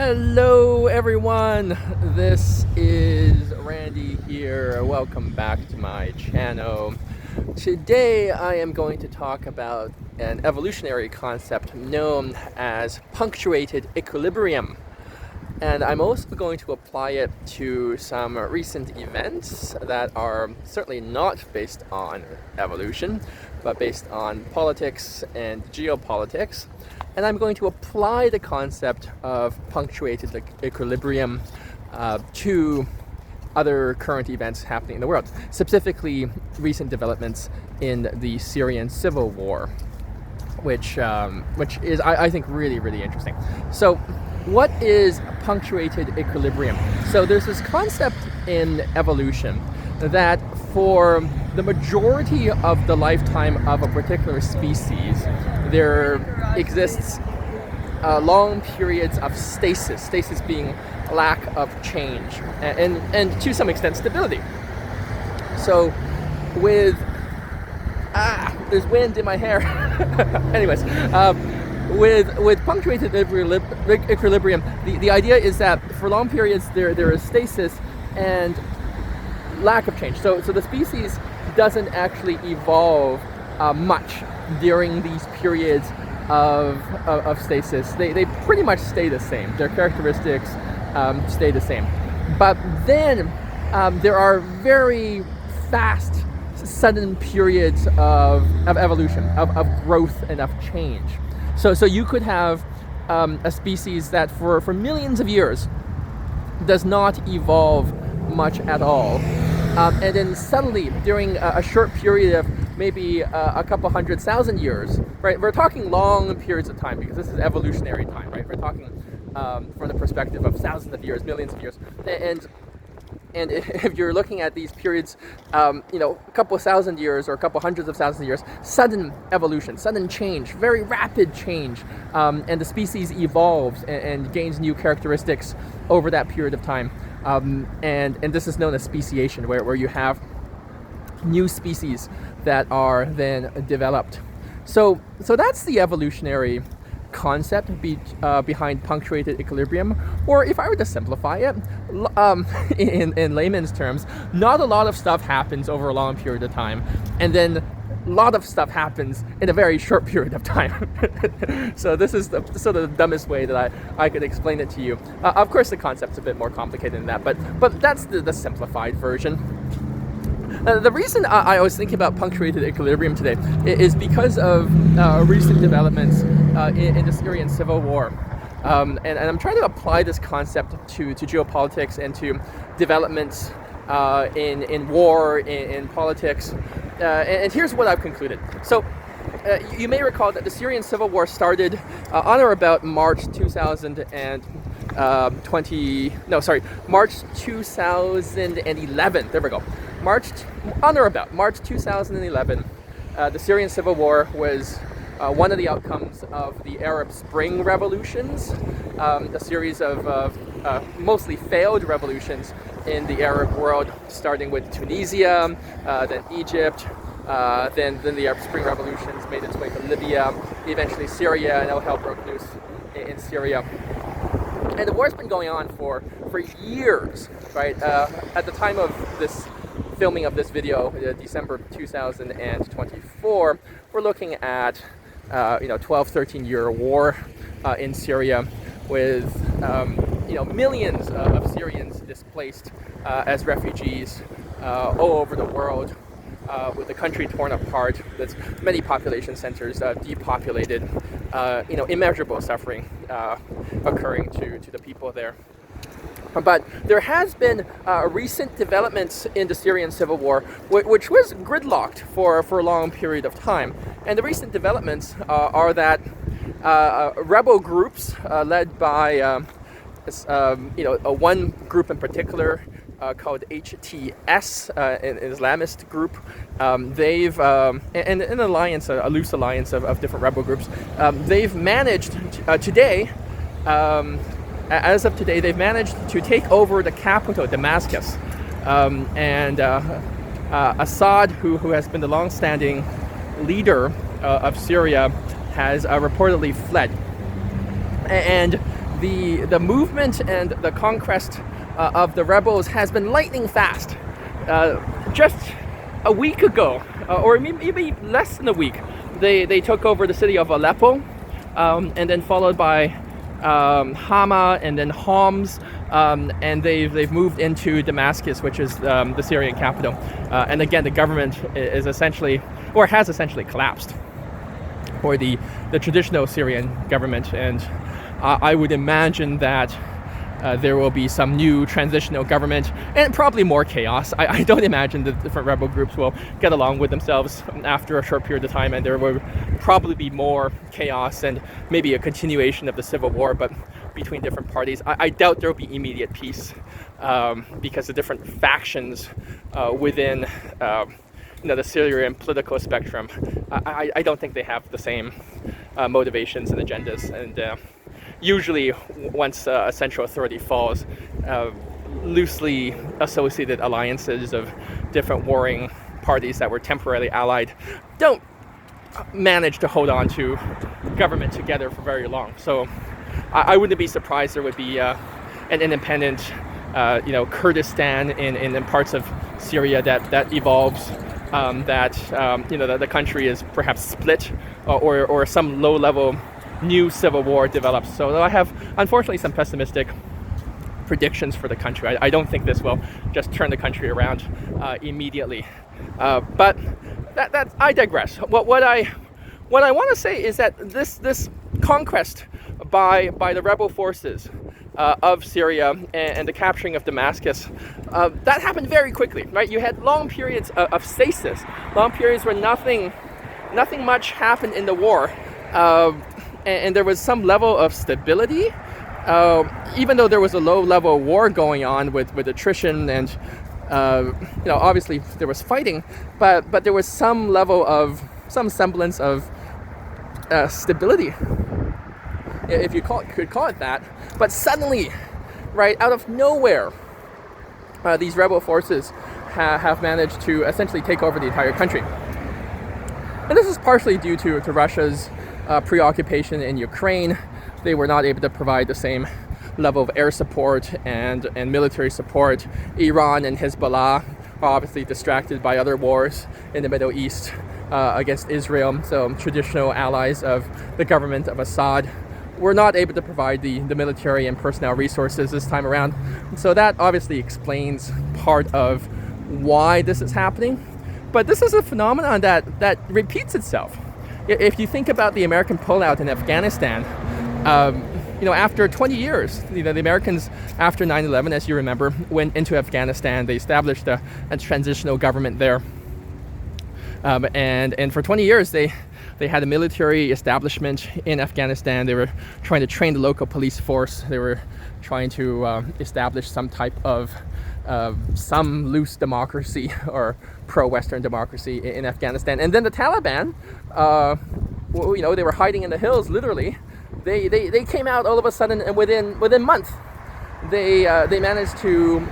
Hello everyone, this is Randy here. Welcome back to my channel. Today I am going to talk about an evolutionary concept known as punctuated equilibrium. And I'm also going to apply it to some recent events that are certainly not based on evolution, but based on politics and geopolitics. And I'm going to apply the concept of punctuated equilibrium to other current events happening in the world, specifically recent developments in the Syrian Civil War, which is, I think, really, really interesting. So what is punctuated equilibrium? So there's this concept in evolution that for the majority of the lifetime of a particular species, there exists long periods of stasis being lack of change, and to some extent stability. So with there's wind in my hair. Anyways, with punctuated equilibrium, the idea is that for long periods there is stasis and lack of change. So the species doesn't actually evolve much during these periods of stasis. They pretty much stay the same. Their characteristics stay the same. But then there are very fast, sudden periods of evolution, of growth and of change. So you could have a species that for millions of years does not evolve much at all. And then suddenly, during a short period of maybe a couple 100,000 years, right? We're talking long periods of time because this is evolutionary time, right? We're talking from the perspective of thousands of years, millions of years, and if you're looking at these periods, a couple thousand years or a couple hundreds of thousands of years, sudden evolution, sudden change, very rapid change, and the species evolves and gains new characteristics over that period of time. And this is known as speciation, where you have new species that are then developed. So that's the evolutionary concept behind punctuated equilibrium, or if I were to simplify it in layman's terms, not a lot of stuff happens over a long period of time, and then a lot of stuff happens in a very short period of time. So this is the sort of the dumbest way that I could explain it to you. Of course, the concept's a bit more complicated than that, but that's the simplified version. The reason I was thinking about punctuated equilibrium today is because of recent developments in the Syrian Civil War. And I'm trying to apply this concept to geopolitics and to developments in war, in politics. And here's what I've concluded. So you may recall that the Syrian Civil War started on or about March 2011. There we go. On or about March 2011, the Syrian Civil War was one of the outcomes of the Arab Spring revolutions, a series of mostly failed revolutions in the Arab world, starting with Tunisia, then Egypt, then the Arab Spring revolutions made its way to Libya, eventually Syria, and all hell broke loose in Syria. And the war's been going on for years, right? At the time of this filming of this video, December 2024, we're looking at 12-13 year war in Syria with millions of Syrians displaced as refugees all over the world, with the country torn apart, with many population centers depopulated, immeasurable suffering occurring to the people there. But there has been recent developments in the Syrian Civil War, which was gridlocked for a long period of time. And the recent developments are that rebel groups led by one group in particular called HTS, an Islamist group. They've and an alliance, a loose alliance of different rebel groups. They've managed today. As of today, they've managed to take over the capital, Damascus, and Assad, who has been the long-standing leader of Syria, has reportedly fled. And the movement and the conquest of the rebels has been lightning fast. Just a week ago, or maybe less than a week, they took over the city of Aleppo, and then followed by Hama and then Homs, and they've moved into Damascus, which is the Syrian capital. And again, the government is essentially, or has essentially collapsed for the traditional Syrian government, and I would imagine that there will be some new transitional government and probably more chaos. I don't imagine the different rebel groups will get along with themselves after a short period of time, and there will probably be more chaos and maybe a continuation of the civil war, but between different parties. I doubt there will be immediate peace because the different factions within the Syrian political spectrum, I don't think they have the same motivations and agendas. And usually, once a central authority falls, loosely associated alliances of different warring parties that were temporarily allied don't manage to hold on to government together for very long. So I wouldn't be surprised there would be an independent, Kurdistan in parts of Syria that evolves. The country is perhaps split, or some low-level new civil war develops. So I have, unfortunately, some pessimistic predictions for the country. I don't think this will just turn the country around immediately. But that I digress. What I want to say is that this conquest by the rebel forces of Syria and the capturing of Damascus, that happened very quickly, right? You had long periods of stasis, long periods where nothing much happened in the war, and there was some level of stability, even though there was a low-level war going on with attrition and obviously there was fighting, but there was some semblance of stability, if you could call it that. But suddenly, right out of nowhere, these rebel forces have managed to essentially take over the entire country. And this is partially due to Russia's preoccupation in Ukraine. They were not able to provide the same level of air support and military support. Iran and Hezbollah are obviously distracted by other wars in the Middle East against Israel. So traditional allies of the government of Assad were not able to provide the military and personnel resources this time around. So that obviously explains part of why this is happening. But this is a phenomenon that repeats itself. If you think about the American pullout in Afghanistan, after 20 years, the Americans, after 9/11, as you remember, went into Afghanistan. They established a transitional government there. And for 20 years, they had a military establishment in Afghanistan. They were trying to train the local police force. They were trying to establish some type of some loose democracy or pro-Western democracy in Afghanistan. And then the Taliban, they were hiding in the hills, literally. They came out all of a sudden, and within months, they managed to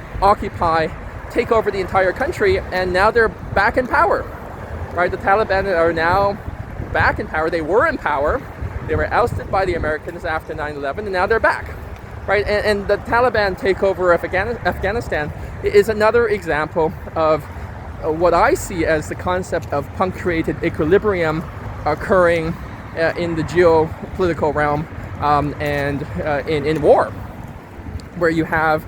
take over the entire country, and now they're back in power. Right, the Taliban are now back in power. They were in power. They were ousted by the Americans after 9/11, and now they're back. Right, and the Taliban takeover of Afghanistan is another example of what I see as the concept of punctuated equilibrium occurring in the geopolitical realm and in war, where you have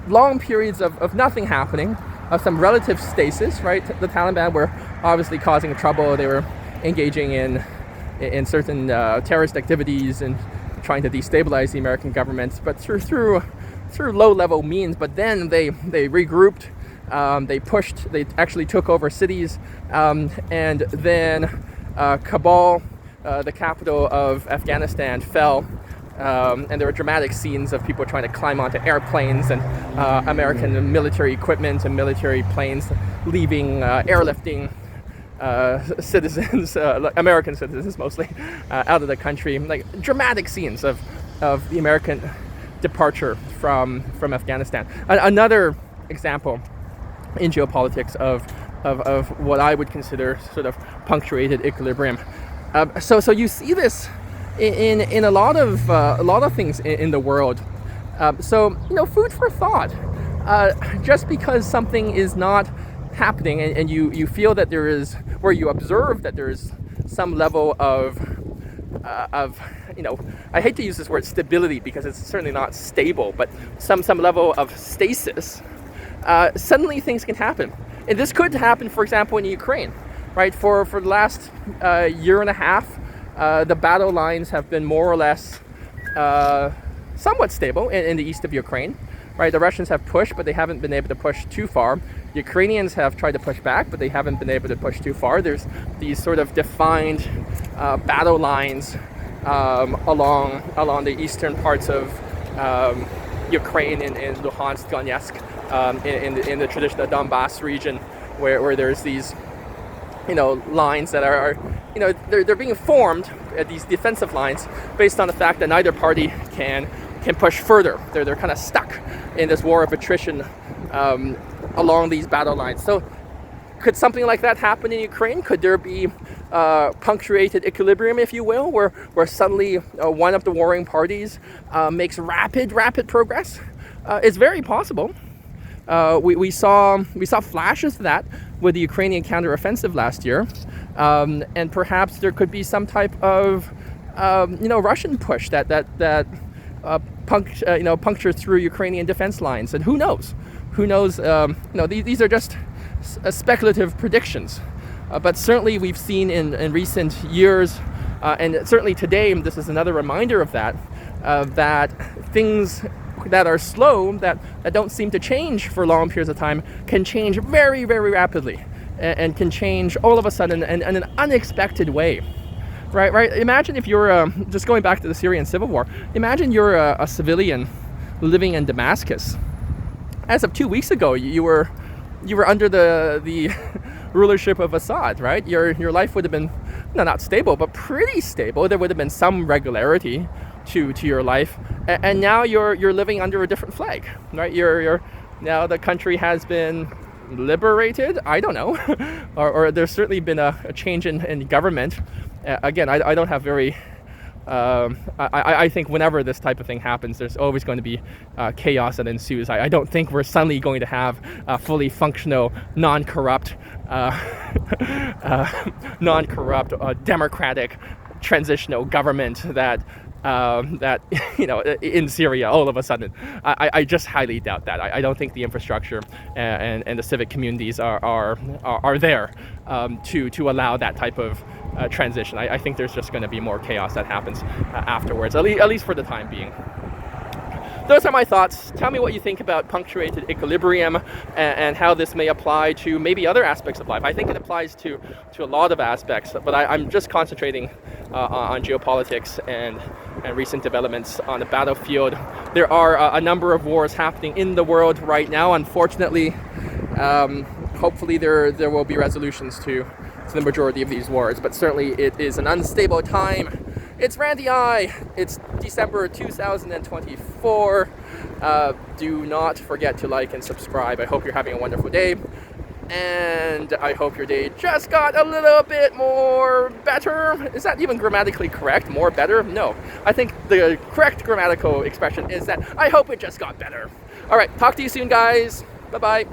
long periods of nothing happening, of some relative stasis, right? The Taliban were obviously causing trouble. They were engaging in certain terrorist activities and trying to destabilize the American government, but through low-level means. But then they regrouped, they actually took over cities, and then Kabul, the capital of Afghanistan, fell. And there were dramatic scenes of people trying to climb onto airplanes and American military equipment and military planes leaving, airlifting citizens, American citizens mostly, out of the country. Like dramatic scenes of the American departure from Afghanistan. Another example in geopolitics of what I would consider sort of punctuated equilibrium. So you see this in a lot of things in the world. So food for thought. Just because something is not happening, and you feel that there is, where you observe that there is some level of I hate to use this word stability because it's certainly not stable, but some level of stasis. Suddenly things can happen, and this could happen, for example, in Ukraine, right? For the last year and a half, the battle lines have been more or less somewhat stable in the east of Ukraine, right? The Russians have pushed, but they haven't been able to push too far. The Ukrainians have tried to push back, but they haven't been able to push too far. There's these sort of defined battle lines along the eastern parts of Ukraine, in Luhansk, Donetsk, in the traditional Donbass region, where there's these lines that are they're being formed, these defensive lines, based on the fact that neither party can push further. They're kind of stuck in this war of attrition along these battle lines. So could something like that happen in Ukraine? Could there be punctuated equilibrium, if you will, where suddenly one of the warring parties makes rapid progress? It's very possible. We saw flashes of that with the Ukrainian counteroffensive last year, and perhaps there could be some type of Russian push that punctures through Ukrainian defense lines, and who knows? These are just speculative predictions, but certainly we've seen in recent years, and certainly today, this is another reminder of that, that things that are slow, that don't seem to change for long periods of time, can change very, very rapidly, and can change all of a sudden in an unexpected way. Right. Imagine if you're just going back to the Syrian Civil War. Imagine you're a civilian living in Damascus. As of 2 weeks ago, you were under the rulership of Assad. Right. Your life would have been not stable, but pretty stable. There would have been some regularity to your life, and now you're living under a different flag. Right. You're now the country has been liberated. I don't know, or there's certainly been a change in government. Again, I don't have very. I think whenever this type of thing happens, there's always going to be chaos that ensues. I don't think we're suddenly going to have a fully functional, non-corrupt, democratic, transitional government that in Syria all of a sudden. I just highly doubt that. I don't think the infrastructure and the civic communities are there to allow that type of transition. I think there's just going to be more chaos that happens afterwards, at least for the time being. Those are my thoughts. Tell me what you think about punctuated equilibrium and how this may apply to maybe other aspects of life. I think it applies to a lot of aspects, but I'm just concentrating on geopolitics and recent developments on the battlefield. There are a number of wars happening in the world right now, unfortunately. Hopefully there will be resolutions to the majority of these wars, but certainly it is an unstable time. It's Randy I. It's December 2024. Do not forget to like and subscribe. I hope you're having a wonderful day, and I hope your day just got a little bit more better. Is that even grammatically correct? More better? No. I think the correct grammatical expression is that I hope it just got better. All right, talk to you soon, guys. Bye-bye.